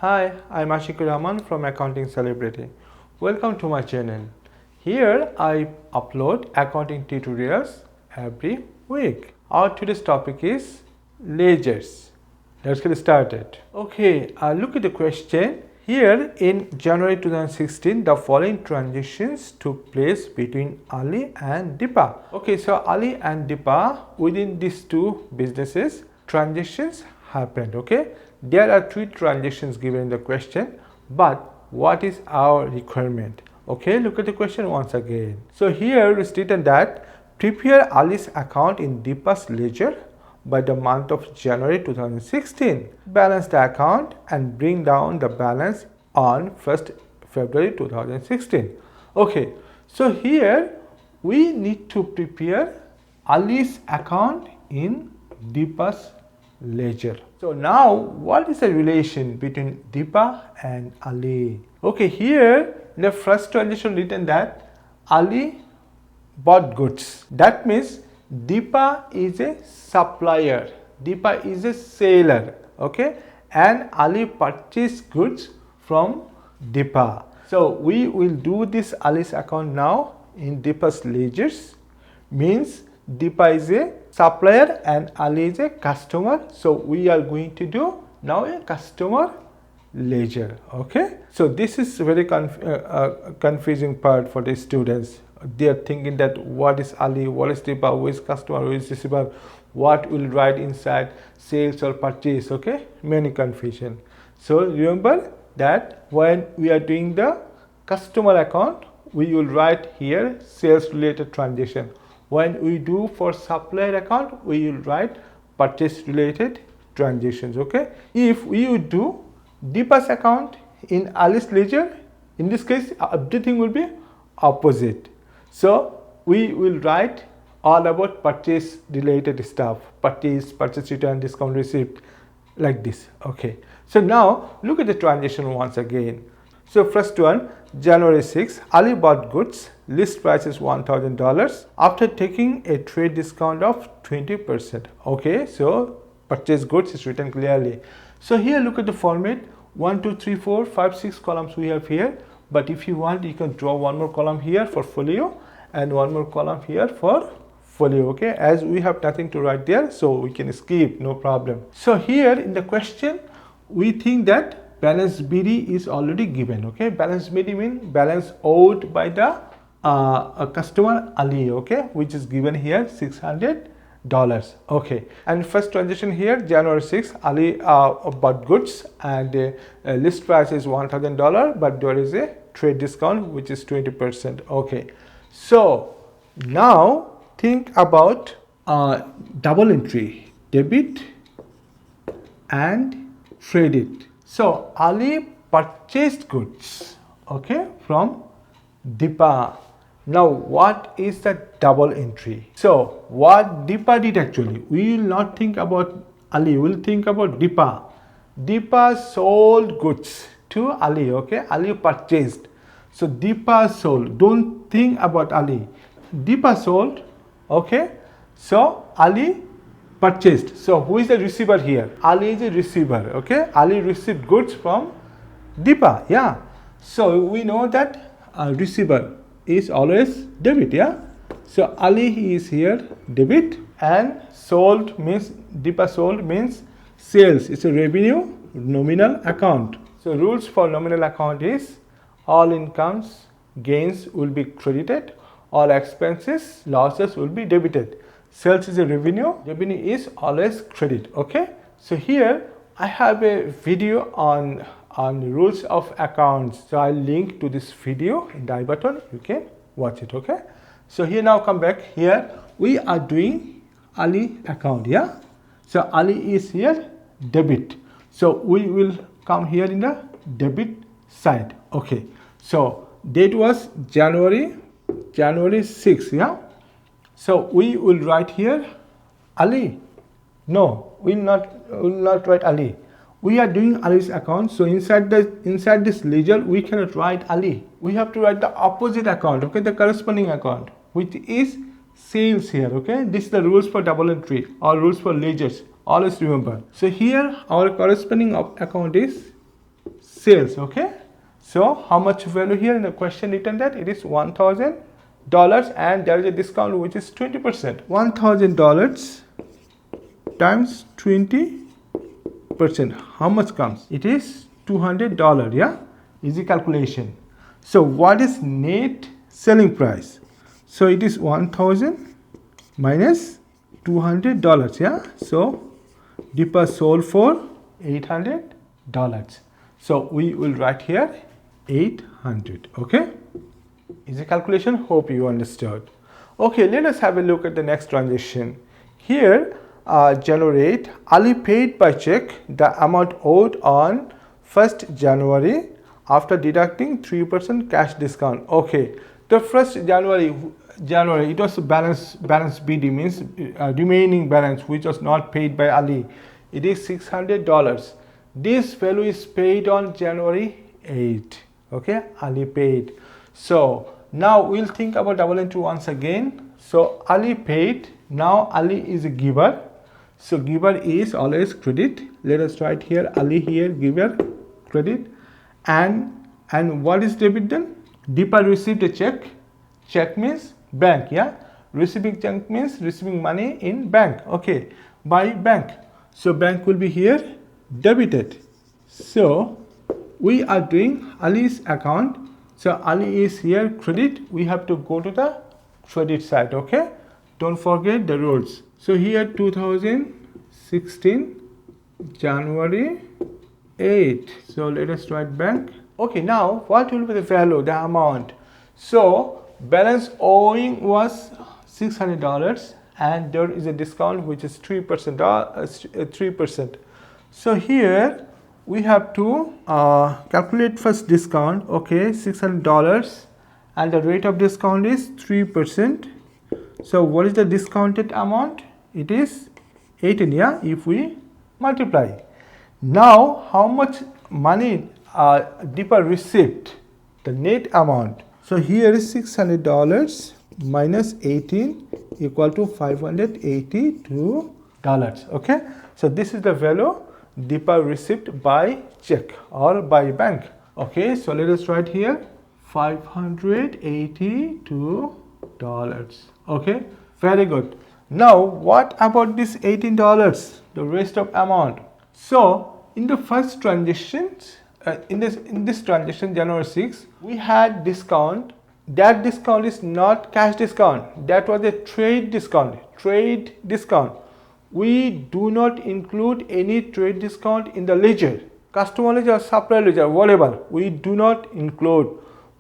Hi, I'm Ashikur Rahman from Accounting Celebrity. Welcome to my channel. Here I upload accounting tutorials every week. Our today's topic is ledgers. Let's get started. Okay, look at the question. Here in January 2016, the following transactions took place between Ali and Deepa. Okay, so Ali and Deepa, within these two businesses, transactions happened. Okay, there are three transactions given in the question, but what is our requirement? Okay, look at the question once again. So here it's written that prepare Ali's account in Deepa's ledger by the month of January 2016. Balance the account and bring down the balance on 1st February 2016. Okay, so here we need to prepare Ali's account in Deepa's ledger. So now what is the relation between Deepa and Ali? Okay, here in the first transaction written that Ali bought goods. That means Deepa is a supplier, Deepa is a seller, okay, and Ali purchased goods from Deepa. So we will do this Ali's account now in Deepa's ledgers. Means Deepa is a supplier and Ali is a customer. So we are going to do now a customer ledger. Okay, so this is very confusing part for the students. They are thinking that what is Ali, what is Deepa, who is customer, who is receiver, what will write inside, sales or purchase. Okay, many confusion. So remember that when we are doing the customer account, we will write here sales related transaction. When we do for supplier account, we will write purchase related transactions. Okay, if we would do Deepa's account in Ali's ledger, in this case everything will be opposite. So we will write all about purchase related stuff, purchase return, discount receipt, like this. Okay, so now look at the transaction once again. So first one, January 6, Ali bought goods, list price is $1,000 after taking a trade discount of 20%. Okay, so purchase goods is written clearly. So here look at the format, 1 2 3 4 5 6 columns we have here, but if you want you can draw one more column here for folio and one more column here for folio. Okay, as we have nothing to write there, so we can skip, no problem. So here in the question we think that balance BD is already given. Okay, balance BD means balance owed by the customer Ali, okay, which is given here $600. Okay, and first transaction here, January 6, Ali bought goods and list price is $1,000, but there is a trade discount which is 20%. Okay, so now think about double entry, debit and credit. So Ali purchased goods, okay, from Deepa. Now what is the double entry? So what Deepa did actually, we will not think about Ali, we will think about Deepa. Deepa sold goods to Ali. Okay, Ali purchased, so Deepa sold. Don't think about Ali, Deepa sold. Okay, so Ali purchased. So who is the receiver here? Ali is a receiver. Okay, Ali received goods from Deepa. Yeah, so we know that receiver is always debit. Yeah, so Ali is here debit, and sold means Deepa sold means sales. It's a revenue nominal account. So rules for nominal account is all incomes, gains will be credited, all expenses, losses will be debited. Sales is a revenue is always credit. Okay, so here I have a video on rules of accounts, so I'll link to this video in the I button, you can watch it. Okay, so here now come back, here we are doing Ali account. Yeah, so Ali is here debit, so we will come here in the debit side. Okay, so date was January 6. Yeah, so we will write here Ali. No, we will not write Ali. We are doing Ali's account, so inside this ledger we cannot write Ali. We have to write the opposite account. Okay, the corresponding account, which is sales here. Okay, this is the rules for double entry or rules for ledgers. Always remember. So here our corresponding account is sales. Okay, so how much value here in the question written that it is $1,000 and there is a discount which is 20%. $1,000 times 20%, how much comes? It is $200. Yeah, easy calculation. So what is net selling price? So it is 1,000 minus $200. Yeah, so dipper sold for $800. So we will write here 800. Okay, easy calculation. Hope you understood. Okay, let us have a look at the next transaction. Here, generate Ali paid by check the amount owed on 1st January after deducting 3% cash discount. Okay, the 1st January it was balance BD, means remaining balance which was not paid by Ali. It is $600. This value is paid on January 8. Okay, Ali paid. So now we'll think about double entry once again. So Ali paid. Now Ali is a giver. So giver is always credit. Let us write here Ali here, giver, credit. And what is debit then? Deepa received a check. Check means bank. Yeah, receiving check means receiving money in bank. Okay, by bank. So bank will be here debited. So we are doing Ali's account. So Ali is here credit. We have to go to the credit side. Okay, don't forget the rules. So here 2016 January 8. So let us write bank. Okay, now what will be the value, the amount? So balance owing was $600 and there is a discount which is 3%. 3%. So here we have to calculate first discount. Okay, $600 and the rate of discount is 3%. So what is the discounted amount? It is 18. Yeah, if we multiply. Now how much money Deepa received, the net amount. So here is $600 minus 18 equal to $582. Okay, so this is the value Deepa received by check or by bank. Okay, so let us write here $582. Okay, very good. Now what about this $18, the rest of amount? So in the first transactions, in this transaction January 6, we had discount. That discount is not cash discount. That was a trade discount. Trade discount. We do not include any trade discount in the ledger. Customer ledger, supplier ledger, whatever. We do not include.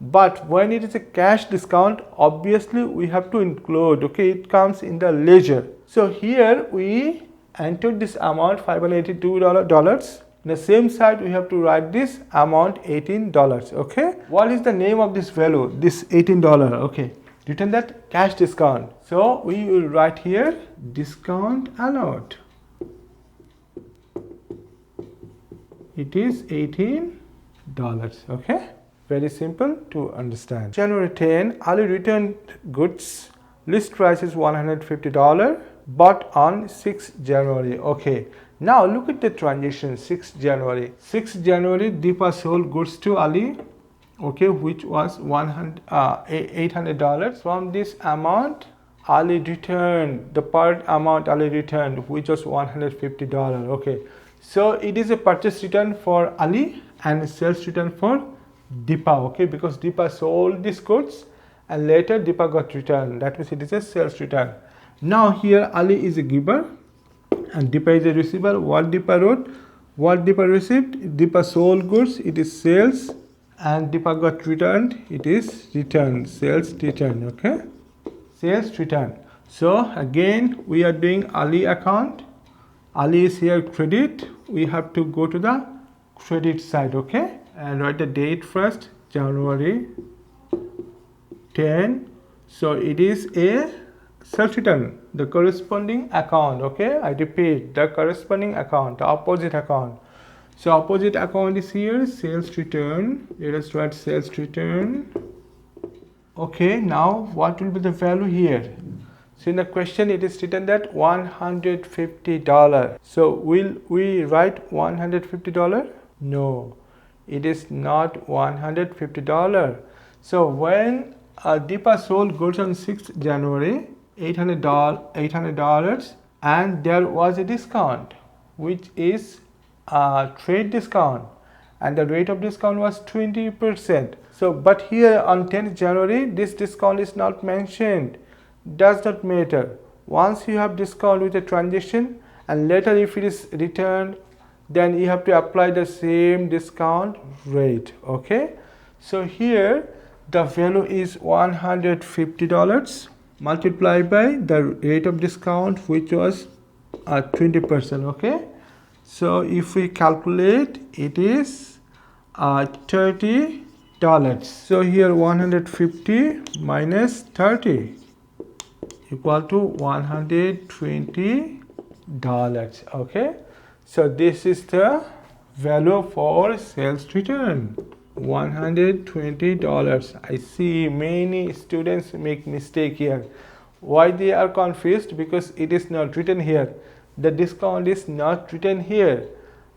But when it is a cash discount, obviously we have to include. Okay, it comes in the ledger. So here we entered this amount $582. In the same side we have to write this amount $18. Okay, what is the name of this value, this $18? Okay, written that cash discount. So we will write here discount allowed. It is $18. Okay, very simple to understand. January 10, Ali returned goods. List price is $150. Bought on 6 January. Okay, now look at the transaction 6 January. 6 January Deepa sold goods to Ali. Okay, which was $800. From this amount Ali returned the part amount Ali returned, which was $150. Okay, so it is a purchase return for Ali and a sales return for Deepa. Okay, because Deepa sold these goods and later Deepa got returned. That means it is a sales return. Now here Ali is a giver and Deepa is a receiver. What Deepa wrote, what Deepa received, Deepa sold goods, it is sales, and Deepa got returned, it is return, sales return. Okay, sales return. So again we are doing Ali account. Ali is here credit. We have to go to the credit side. Okay, and write the date first, January 10. So it is a sales return, the corresponding account. Okay, I repeat, the corresponding account, the opposite account. So opposite account is here, sales return. Let us write sales return. Okay, now what will be the value here? So in the question it is written that $150. So will we write $150? No, it is not $150. So when Deepa sold goods on 6th January, $800, and there was a discount, which is a trade discount, and the rate of discount was 20%. So but here on 10th January, this discount is not mentioned. Does not matter. Once you have discount with a transaction, and later if it is returned, then you have to apply the same discount rate. Okay, so here the value is $150 multiplied by the rate of discount, which was 20%. Okay, so if we calculate, it is $30. So here 150 minus 30 equal to $120. Okay, so this is the value for sales return, $120. I see many students make mistake here. Why they are confused? Because it is not written here. The discount is not written here,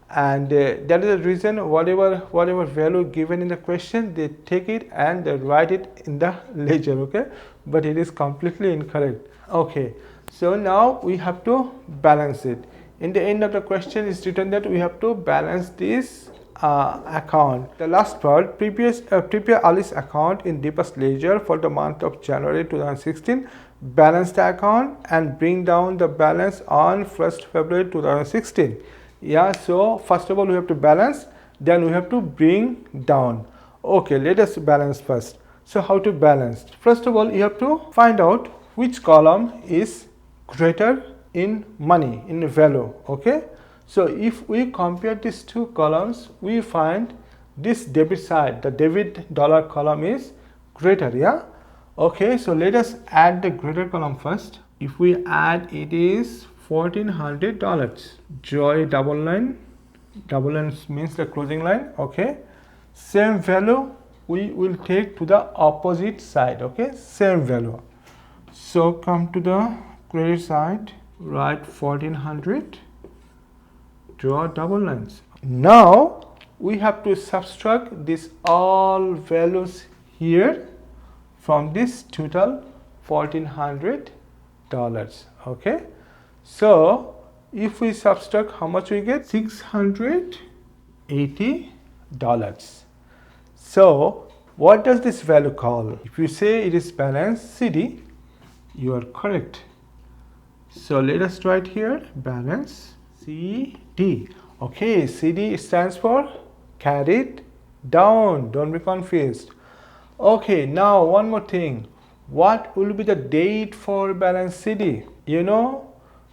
and that is the reason whatever value given in the question, they take it and they write it in the ledger. Okay, but it is completely incorrect. Okay, so now we have to balance it. In the end of the question is written that we have to balance this account. The last part, prepare Ali's account in Deepa's ledger for the month of January 2016, balance the account and bring down the balance on 1st February 2016. Yeah, so first of all we have to balance, then we have to bring down. Okay, let us balance first. So how to balance? First of all, you have to find out which column is greater in money, in value. Okay, so if we compare these two columns, we find this debit side, the debit dollar column is greater. Yeah, okay, so let us add the greater column first. If we add, it is $1,400. Joy double line means the closing line. Okay, same value we will take to the opposite side. Okay, same value. So come to the credit side, write 1,400, draw double lines. Now we have to subtract this all values here from this total $1,400. Okay, so if we subtract, how much we get? $680. So what does this value call? If you say it is balance CD, you are correct. So let us write here balance CD. Okay, CD stands for carried down. Don't be confused. Okay, now one more thing. What will be the date for balance CD? You know,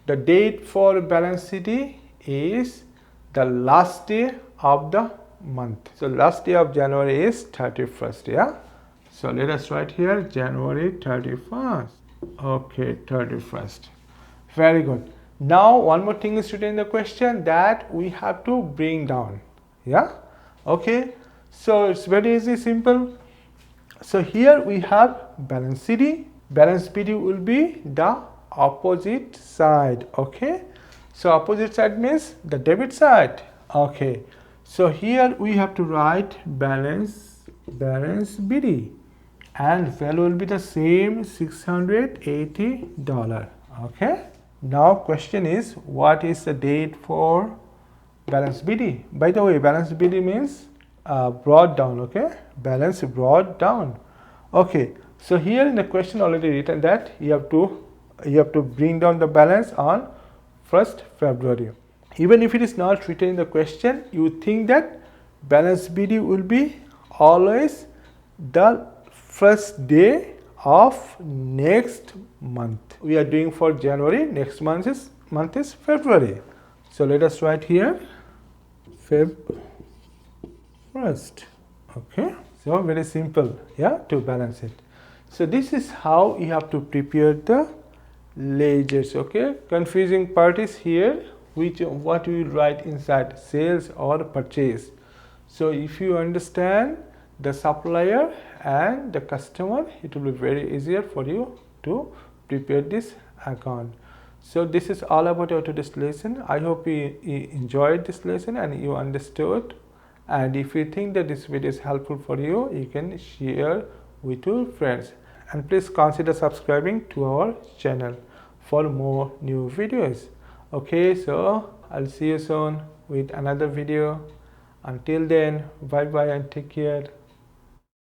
the date for balance CD is the last day of the month. So last day of January is 31st. Yeah, so let us write here January 31st. Okay, 31st. Very good. Now one more thing is written in the question that we have to bring down. Yeah, okay, so it's very easy, simple. So here we have balance CD. Balance PD will be the opposite side. Okay, so opposite side means the debit side. Okay, so here we have to write balance BD, and value will be the same, $680. Okay, now question is, what is the date for balance BD? By the way, balance BD means brought down. Okay, balance brought down. Okay, so here in the question already written that you have to bring down the balance on 1st February. Even if it is not written in the question, you think that balance BD will be always the first day of next month. We are doing for January, next month is February. So let us write here Feb 1st. Okay, so very simple, yeah, to balance it. So this is how you have to prepare the ledgers. Okay, confusing part is here, what we will write inside, sales or purchase. So if you understand the supplier and the customer, it will be very easier for you to prepare this account. So this is all about our today's lesson. I hope you enjoyed this lesson and you understood and if you think that this video is helpful for you, you can share with your friends, and please consider subscribing to our channel for more new videos. Okay, so I'll see you soon with another video. Until then, bye bye and take care.